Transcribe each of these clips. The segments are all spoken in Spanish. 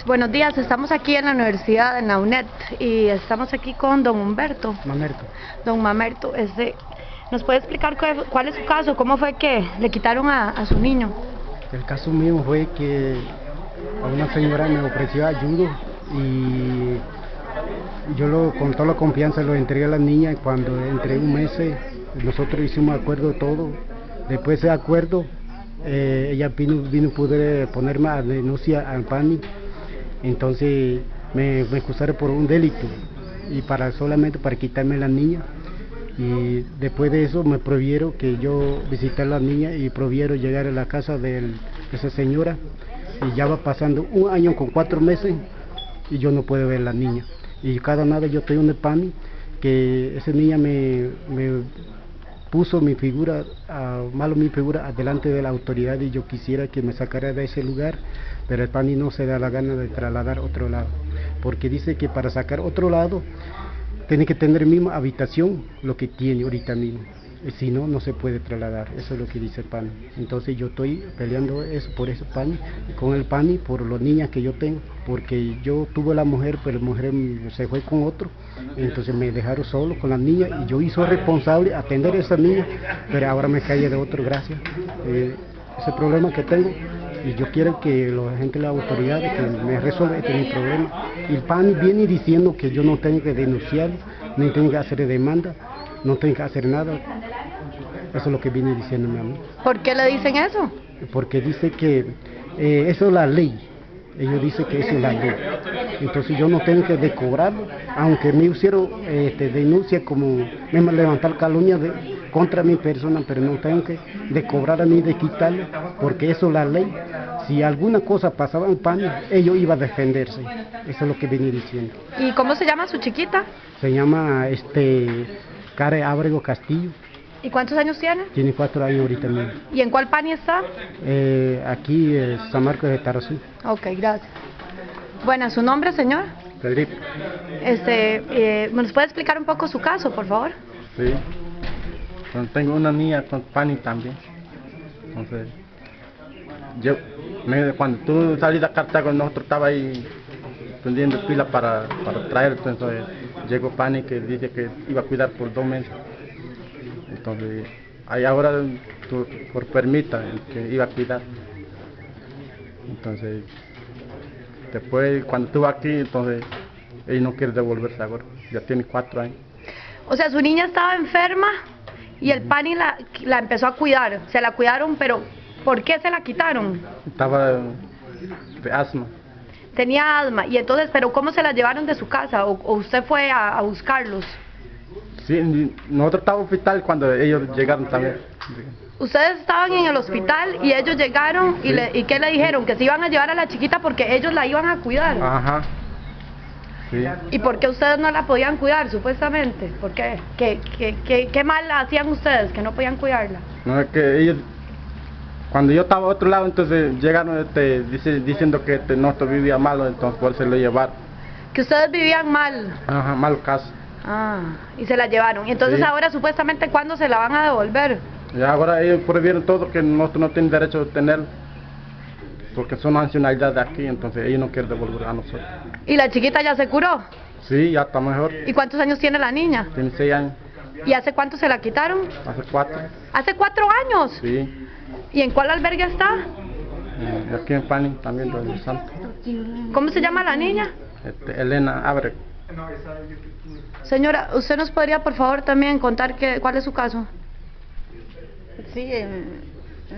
Buenos días, estamos aquí en la universidad, en la UNED, y estamos aquí con don Humberto. Mamerto. Don Mamerto, ¿nos puede explicar cuál es su caso? ¿Cómo fue que le quitaron a su niño? El caso mío fue que a una señora me ofreció ayuda y yo con toda la confianza lo entregué a la niña, y cuando entre un mes nosotros hicimos acuerdo todo. Después de ese acuerdo ella vino a poder ponerme a denuncia al PANI. Entonces me acusaron por un delito y solamente para quitarme la niña, y después de eso me prohibieron que yo visitara a la niña y prohibieron llegar a la casa de esa señora, y ya va pasando 1 año con 4 meses y yo no puedo ver a la niña, y cada nada yo estoy en el PANI que esa niña me puso mi figura delante de la autoridad, y yo quisiera que me sacara de ese lugar, pero el PANI no se da la gana de trasladar a otro lado, porque dice que para sacar otro lado tiene que tener misma habitación lo que tiene ahorita mismo, y si no, no se puede trasladar. Eso es lo que dice el PANI. Entonces yo estoy peleando por ese PANI, con el PANI, por las niñas que yo tengo, porque yo tuve la mujer, pero la mujer se fue con otro, entonces me dejaron solo con la niña, y yo hice responsable atender a esa niña, pero ahora me cae de otro, gracias. Ese problema que tengo, y yo quiero que la gente de las autoridades que me resuelva mi problema. Y el PANI viene diciendo que yo no tengo que denunciar, ni tengo que hacer demanda, no tengo que hacer nada. Eso es lo que viene diciéndome a mí. ¿Por qué le dicen eso? Porque dice que eso es la ley. Ellos dicen que eso es la ley. Entonces yo no tengo que cobrarlo, aunque me hicieron denuncia, como me levantar calumnia contra mi persona, pero no tengo que cobrar ni de quitarlo, porque eso es la ley. Si alguna cosa pasaba en PANI, ellos iban a defenderse. Eso es lo que viene diciendo. ¿Y cómo se llama su chiquita? Se llama Care Ábrego Castillo. ¿Y cuántos años tiene? Tiene 4 años ahorita mismo. ¿Y en cuál PANI está? Aquí San Marcos de Tarazú. Ok, gracias. Bueno, ¿su nombre, señor? Federico. ¿Nos puede explicar un poco su caso, por favor? Sí. Entonces, tengo una niña con PANI también. Entonces, cuando tú saliste a Cartago, nosotros estaba ahí prendiendo pila para traer. Entonces llegó PANI que dice que iba a cuidar por 2 meses. Entonces, ahí ahora por permita que iba a cuidar. Entonces, después cuando estuvo aquí, entonces ella no quiere devolverse ahora. Ya tiene 4 años. O sea, su niña estaba enferma y el PANI la empezó a cuidar. Se la cuidaron, pero ¿por qué se la quitaron? Estaba de asma. Tenía asma. Y entonces, ¿pero cómo se la llevaron de su casa? ¿O usted fue a buscarlos? Sí, nosotros estábamos en el hospital cuando ellos llegaron también. Ustedes estaban en el hospital y ellos llegaron, sí. ¿Y qué le dijeron? Que se iban a llevar a la chiquita porque ellos la iban a cuidar. Ajá. Sí. ¿Y por qué ustedes no la podían cuidar, supuestamente? ¿Por qué? ¿Qué mal hacían ustedes que no podían cuidarla? No, es que ellos, cuando yo estaba a otro lado, entonces llegaron diciendo que nosotros vivía malo, entonces por eso lo llevaron. Que ustedes vivían mal. Ajá, mal caso. Ah, y se la llevaron. Y entonces Sí. ahora supuestamente, ¿cuándo se la van a devolver? Y ahora ellos prohibieron todo, que nosotros no tenemos derecho a tener, porque son nacionalidad de aquí, entonces ellos no quieren devolver a nosotros. ¿Y la chiquita ya se curó? Sí, ya está mejor. ¿Y cuántos años tiene la niña? Tiene 6 años. ¿Y hace cuánto se la quitaron? Hace 4. ¿Hace 4 años? Sí. ¿Y en cuál albergue está? Aquí en PANI también, donde Santo. ¿Cómo se llama la niña? Elena Ábrego. Señora, ¿usted nos podría por favor también contar cuál es su caso? Sí,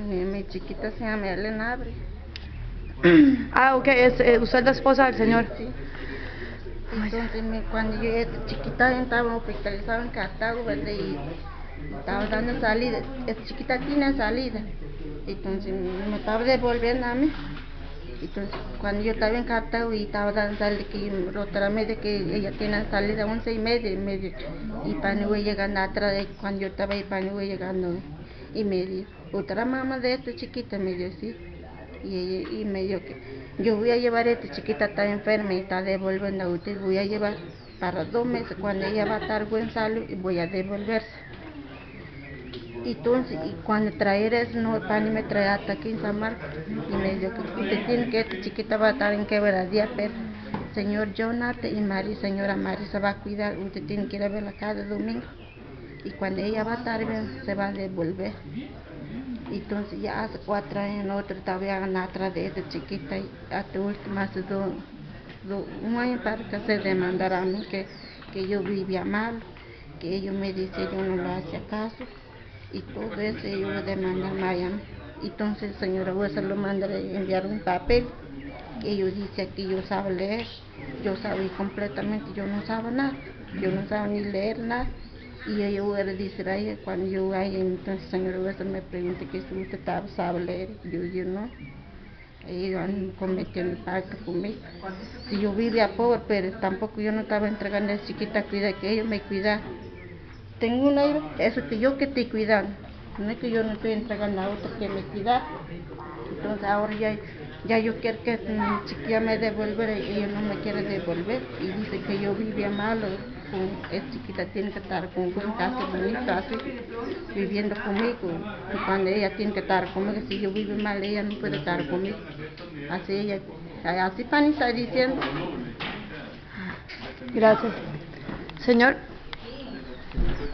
mi chiquita se llama Elena Ábrego. Ah, ok, usted es la esposa del señor. Sí. Entonces, cuando yo era chiquita, estaba hospitalizada en Cartago, ¿verdad? Y estaba dando salida. Esta chiquita tiene salida. Entonces, me estaba devolviendo a mí. Entonces, cuando yo estaba en Cartago y estaba dando salida, que otra media que ella tiene salida 11:30, y para no llegando atrás de cuando yo estaba ahí, para no llegando. Y me dijo, otra mamá de esta chiquita, me dijo, sí. Y me dijo que yo voy a llevar a esta chiquita, está enferma y está devolviendo a usted, voy a llevar para 2 meses, cuando ella va a estar buen salud, voy a devolverse. Y entonces, y cuando traer eso, no, el pan me trae hasta aquí en San Marcos. Y me dijo que usted tiene que, esta chiquita va a estar en quebradía, pero señor Jonathan y Mari, señora Mari se va a cuidar, usted tiene que ir a verla cada domingo. Y cuando ella va a estar bien, se va a devolver. Y entonces ya hace 4 años nosotros todavía atrás de esta chiquita y hasta último hace un año para que se demandara a mí que yo vivía mal, que ellos me dicen yo no le hacía caso y todo eso ellos lo demandan a Miami. Entonces señora Huesa lo manda a enviar un papel que ellos dicen que yo sabía leer, yo sabía completamente, yo no sabía nada, yo no sabía ni leer nada. Y ellos le dicen a ella, cuando yo vaya, entonces señora Huesa me pregunta que si usted sabe leer, yo digo no. Ellos han cometido el pacto conmigo. Si yo vivía pobre, pero tampoco yo no estaba entregando a esa chiquita a cuidar, que ellos me cuidan. Tengo una hija, eso que yo que estoy cuidando, no es que yo no estoy entregando a otra que me cuida. Entonces ahora ya yo quiero que mi chiquilla me devuelva y ella no me quiere devolver. Y dice que yo vivía mal, esa chiquita tiene que estar con casi viviendo conmigo. Y cuando ella tiene que estar conmigo, si yo vivo mal, ella no puede estar conmigo. Así Pani está diciendo. Gracias. Señor,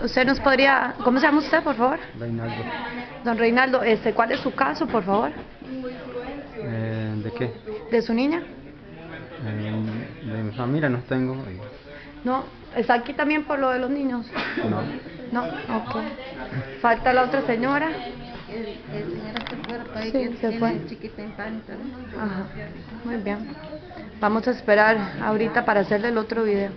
¿usted nos podría... ¿Cómo se llama usted, por favor? Reinaldo. Don Reinaldo, ¿cuál es su caso, por favor? ¿De qué? ¿De su niña? De mi familia no tengo. No, ¿está aquí también por lo de los niños? No. No, ok. ¿Falta la otra señora? El señor se fue para ahí, Sí, que se tiene fue. chiquita en Pani también. Ajá, muy bien. Vamos a esperar ahorita para hacerle el otro video.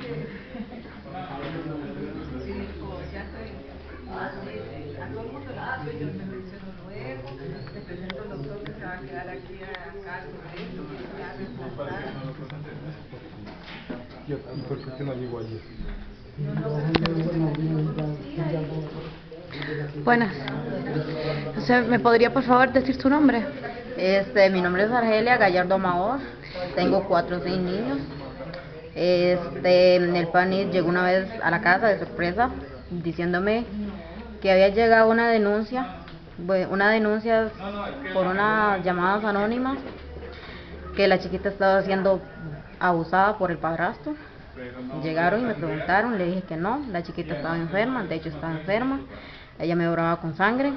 ¿Y por qué no llegó allí? Buenas. ¿Me podría por favor decir su nombre? Mi nombre es Argelia Gallardo Amador, tengo 4 o 6 niños. El PANI llegó una vez a la casa de sorpresa diciéndome que había llegado una denuncia por unas llamadas anónimas, que la chiquita estaba siendo abusada por el padrastro. Llegaron y me preguntaron, le dije que no, la chiquita estaba enferma, de hecho estaba enferma, ella me oraba con sangre,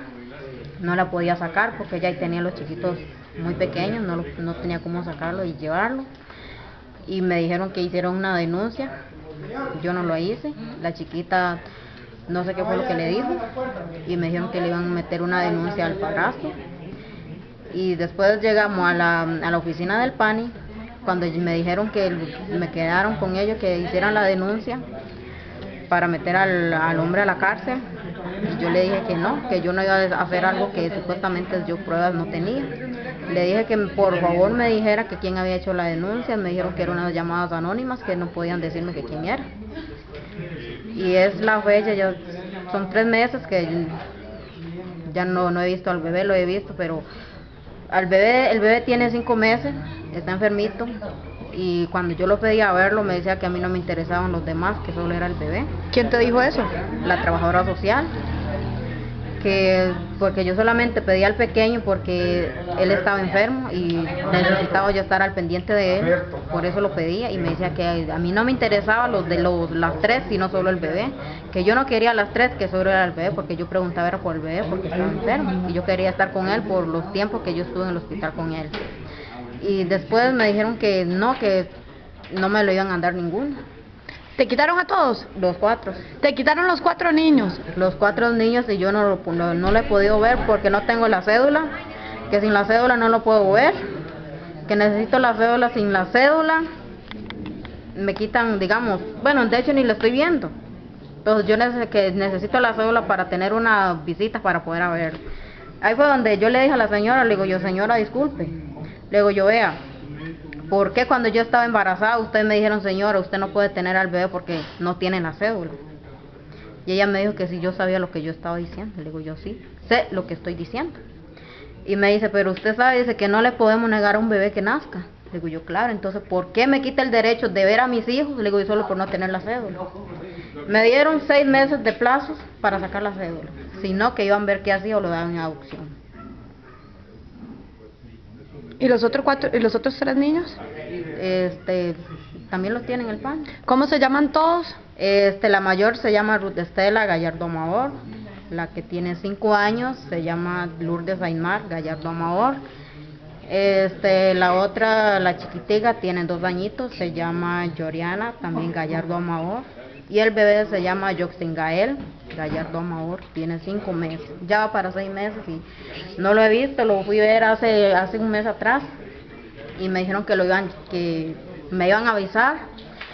no la podía sacar porque ella tenía los chiquitos muy pequeños, no tenía cómo sacarlo y llevarlo, y me dijeron que hicieron una denuncia, yo no lo hice, la chiquita no sé qué fue lo que le dijo, y me dijeron que le iban a meter una denuncia al padrastro, y después llegamos a la oficina del PANI, cuando me dijeron que me quedaron con ellos, que hicieran la denuncia para meter al hombre a la cárcel, y yo le dije que no, que yo no iba a hacer algo que supuestamente yo pruebas no tenía. Le dije que por favor me dijera que quién había hecho la denuncia, me dijeron que eran unas llamadas anónimas, que no podían decirme que quién era. Y es la fecha, son 3 meses que ya no he visto al bebé, lo he visto, pero el bebé tiene 5 meses, está enfermito, y cuando yo lo pedía a verlo me decía que a mí no me interesaban los demás, que solo era el bebé. ¿Quién te dijo eso? La trabajadora social, porque yo solamente pedía al pequeño porque él estaba enfermo y necesitaba yo estar al pendiente de él, por eso lo pedía, y me decía que a mí no me interesaba las 3, sino solo el bebé, que yo no quería las 3, que solo era el bebé, porque yo preguntaba era por el bebé porque estaba enfermo y yo quería estar con él por los tiempos que yo estuve en el hospital con él. Y después me dijeron que no me lo iban a dar ninguno. ¿Te quitaron a todos? Los 4. ¿Te quitaron los 4 niños? Los 4 niños, y yo no lo he podido ver porque no tengo la cédula, que sin la cédula no lo puedo ver, que necesito la cédula, sin la cédula me quitan, digamos, bueno, de hecho ni lo estoy viendo. Entonces yo necesito la cédula para tener una visita para poder verlo. Ahí fue donde yo le dije a la señora, le digo yo, señora, disculpe, le digo yo, vea, ¿por qué cuando yo estaba embarazada ustedes me dijeron, señora, usted no puede tener al bebé porque no tiene la cédula? Y ella me dijo que si yo sabía lo que yo estaba diciendo. Le digo yo, sí, sé lo que estoy diciendo. Y me dice, pero usted sabe, dice, que no le podemos negar a un bebé que nazca. Le digo yo, claro, entonces, ¿por qué me quita el derecho de ver a mis hijos? Le digo yo, solo por no tener la cédula. Me dieron 6 meses de plazos para sacar la cédula, si no que iban a ver qué hacía o lo daban en adopción. ¿Y los otros 3 niños? También los tienen el PAN. ¿Cómo se llaman todos? La mayor se llama Ruth Estela Gallardo Amador, la que tiene 5 años se llama Lourdes Aymar Gallardo Amador. La otra, la chiquitica, tiene 2 añitos, se llama Yoriana, también Gallardo Amador. Y el bebé se llama Yoxin Gael Gallardo Amador, tiene 5 meses, ya va para 6 meses y no lo he visto, lo fui a ver hace un mes atrás y me dijeron que me iban a avisar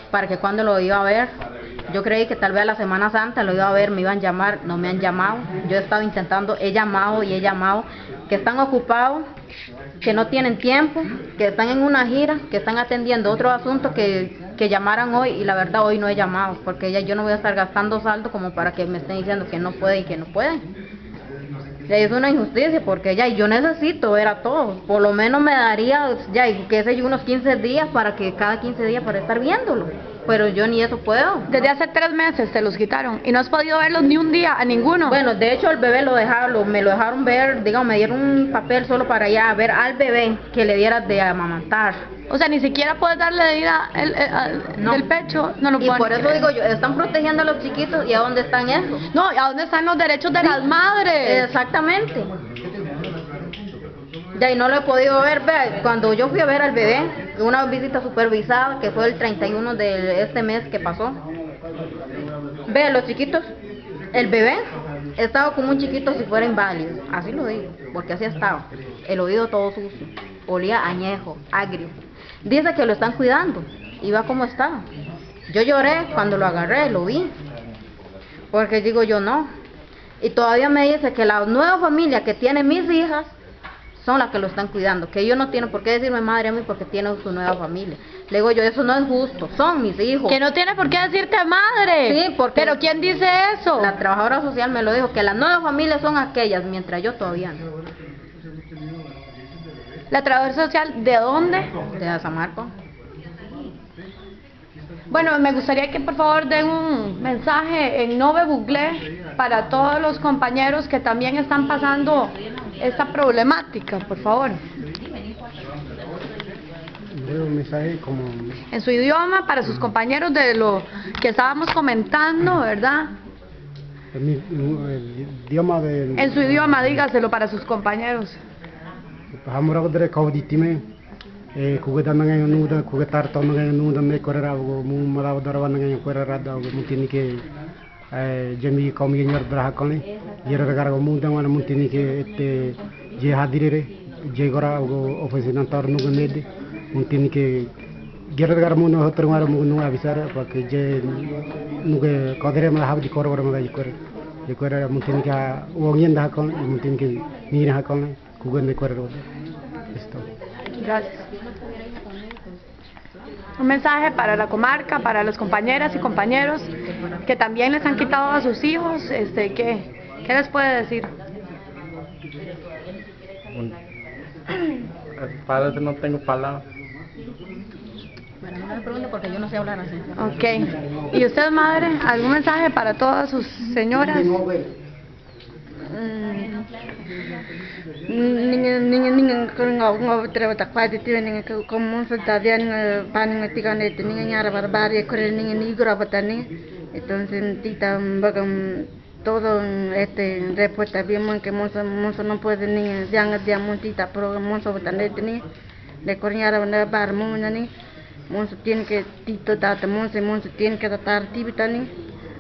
para que cuando lo iba a ver. Yo creí que tal vez a la Semana Santa lo iba a ver, me iban a llamar, no me han llamado. Yo he estado intentando, he llamado, que están ocupados, que no tienen tiempo, que están en una gira, que están atendiendo otro asunto que llamaran hoy, y la verdad hoy no he llamado, porque yo no voy a estar gastando saldo como para que me estén diciendo que no pueden y que no pueden. Es una injusticia, porque yo necesito ver a todos, por lo menos me daría, qué sé yo, unos 15 días para que cada 15 días para estar viéndolo, pero yo ni eso puedo. Desde hace 3 meses te los quitaron y no has podido verlos ni un día, a ninguno. Bueno, de hecho el bebé me lo dejaron ver, digamos, me dieron un papel solo para ir a ver al bebé que le diera de amamantar. O sea, ni siquiera puedes darle de ir del pecho, no lo pueden. Y por eso digo yo, están protegiendo a los chiquitos, ¿y a dónde están esos? No, ¿y a dónde están los derechos de las madres? Exactamente. Y no lo he podido ver. Vea, cuando yo fui a ver al bebé, una visita supervisada, que fue el 31 de este mes que pasó. Vea, los chiquitos, el bebé estaba como un chiquito si fuera inválido, así lo digo, porque así estaba. El oído todo sucio, olía añejo, agrio. Dice que lo están cuidando, y va como estaba. Yo lloré cuando lo agarré, lo vi, porque digo yo no. Y todavía me dice que la nueva familia que tiene mis hijas son las que lo están cuidando, que ellos no tienen por qué decirme madre a mí porque tienen su nueva familia. Le digo yo, eso no es justo, son mis hijos. Que no tiene por qué decirte madre. Sí, porque... ¿Pero quién dice eso? La trabajadora social me lo dijo, que las nuevas familias son aquellas, mientras yo todavía no. ¿La trabajadora social de dónde? De San Marcos. Bueno, me gustaría que por favor den un mensaje en Nove Buglé para todos los compañeros que también están pasando esta problemática, por favor. Un mensaje como... En su idioma, para sus compañeros de lo que estábamos comentando, ¿verdad? El idioma de... En su idioma, dígaselo para sus compañeros. Kugetan nang nuda kugetar to nang nuda me korera go mu malaw darwan nang korera da go mutini ke jemi kom yenyor braha kone yera gar go mu dang mutini ke ette je hadire je gora go ofisinan tor nu go nede mutini ke yera gar mu no hotor mar mu nu avisar pak je nu ge kadere ma habdi kor gor ma je korera mutini ka wongyen da kon mutini ke ni ha kon kugen me korera esto. Gracias. Un mensaje para la comarca, para las compañeras y compañeros que también les han quitado a sus hijos, ¿qué les puede decir? Para eso no tengo palabras. Bueno, no me pregunto porque yo no sé hablar así. Ok. ¿Y usted, madre, algún mensaje para todas sus señoras? Ninga ngau treba tak padi tiwa ninga komun sedadian paning tikan itu ninga nyara barbar ya kore ninga nigro batani entonces tita bagam todo repuesta bien que monso no puede ninga jangan dia montita pero monso batani itu ni le kore nyara barbar mo nani monso tiene que tito data monso tiene que tratar tibitani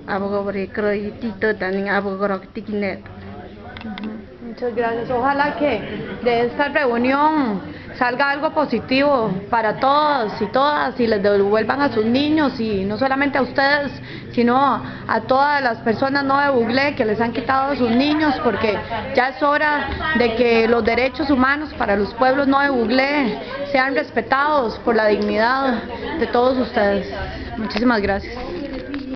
abogo bari kroi tito tani abogo rok tikinet. Muchas gracias. Ojalá que de esta reunión salga algo positivo para todos y todas y les devuelvan a sus niños y no solamente a ustedes, sino a todas las personas no de Buglé que les han quitado a sus niños, porque ya es hora de que los derechos humanos para los pueblos no de Buglé sean respetados por la dignidad de todos ustedes. Muchísimas gracias.